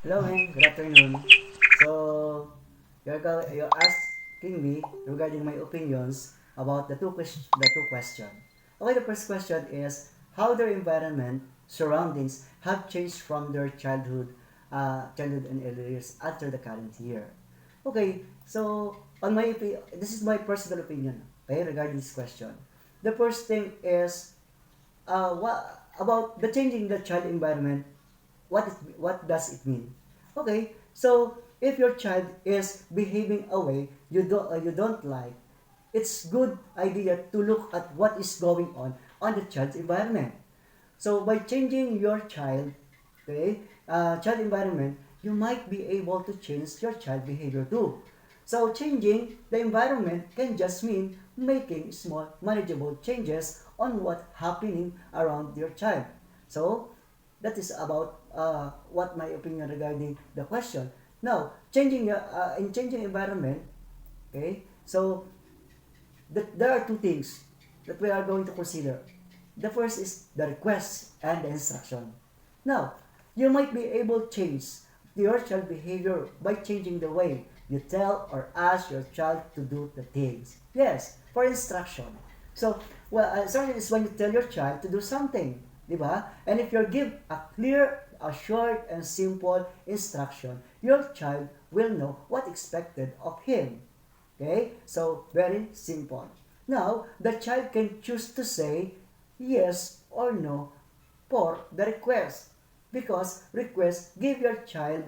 Hello, man. Good afternoon. So, you're asking me regarding my opinions about the two question. Okay, the first question is how their environment surroundings have changed from their childhood and early years after the current year. Okay, so this is my personal opinion. Okay, regarding this question. The first thing is what about the changing the child environment, what does it mean? Okay, so if your child is behaving a way you don't like, it's good idea to look at what is going on the child's environment. So by changing your child, okay, child environment, you might be able to change your child behavior too. So changing the environment can just mean making small manageable changes on what's happening around your child. So that is about what my opinion regarding the question. Now, in changing environment, okay, so there are two things that we are going to consider. The first is the request and the instruction. Now, you might be able to change your child behavior by changing the way you tell or ask your child to do the things. Yes, for instruction. So, instruction is when you tell your child to do something, di ba? And if you give a clear, a short, and simple instruction, your child will know what expected of him. Okay? So, very simple. Now, the child can choose to say yes or no for the request because requests give your child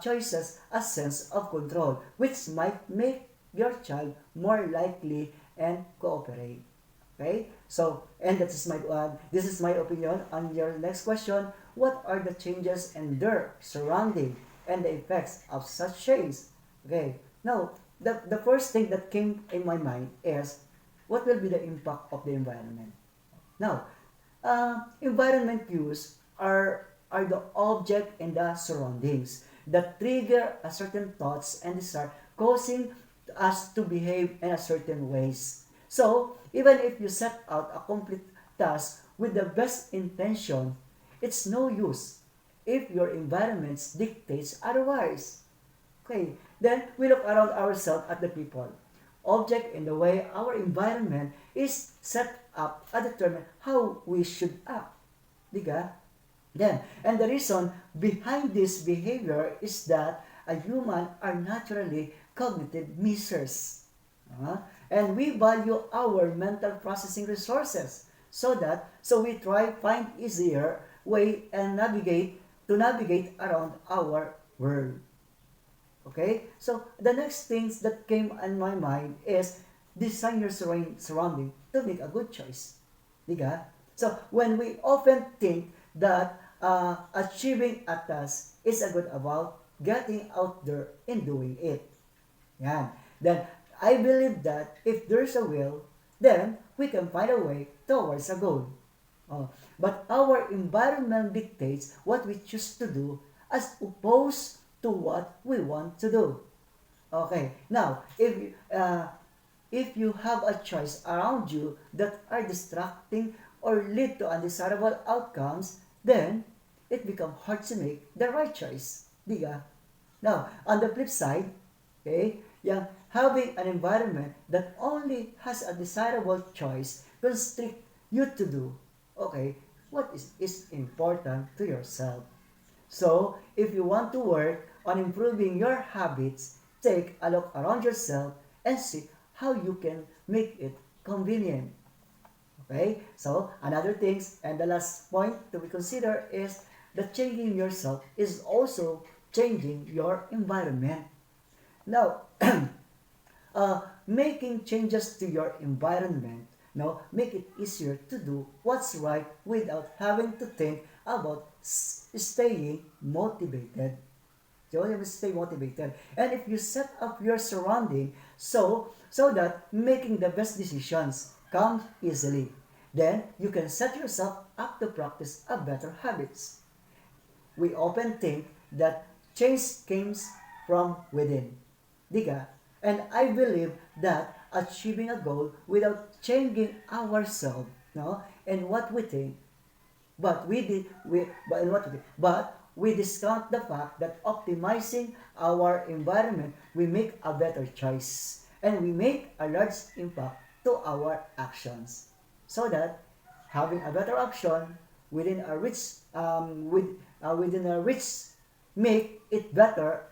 choices a sense of control which might make your child more likely and cooperate. Okay? So, and this is my opinion on your next question. What are the changes in their surrounding and the effects of such change? Okay. Now, the first thing that came in my mind is what will be the impact of the environment? Now, environment cues are the object and the surroundings that trigger a certain thoughts and desire, causing us to behave in a certain ways. So, even if you set out a complete task with the best intention, it's no use if your environment dictates otherwise. Okay, then we look around ourselves at the people, object, in the way our environment is set up and determine how we should act. Diga? Then, and the reason behind this behavior is that a human are naturally cognitive misers. Uh, and we value our mental processing resources so we try find easier way and navigate around our world. Okay? So, the next things that came in my mind is design your surrounding to make a good choice. Diga? So, when we often think that achieving a task is a good about getting out there and doing it. Yan. Then, I believe that if there's a will, then we can find a way towards a goal. Oh, but our environment dictates what we choose to do as opposed to what we want to do. Okay, now if you have a choice around you that are distracting or lead to undesirable outcomes, then it becomes hard to make the right choice. Diga? Now, on the flip side, okay, having an environment that only has a desirable choice constrict you to do, okay, what is important to yourself. So, if you want to work on improving your habits, take a look around yourself and see how you can make it convenient. Okay? So, another things and the last point to be considered is that changing yourself is also changing your environment. Now, making changes to your environment make it easier to do what's right without having to think about staying motivated. So you must stay motivated. And if you set up your surrounding so that making the best decisions comes easily, then you can set yourself up to practice a better habits. We often think that change comes from within. Diga? And I believe that achieving a goal without changing ourselves, no, and what we think, but we did we but in what we did, but we discount the fact that optimizing our environment, we make a better choice and we make a large impact to our actions. So that having a better action within a rich within a rich make it better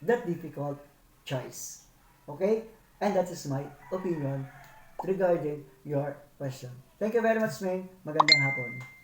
that difficult choice. Okay? And that is my opinion regarding your question. Thank you very much, Ming. Magandang hapon.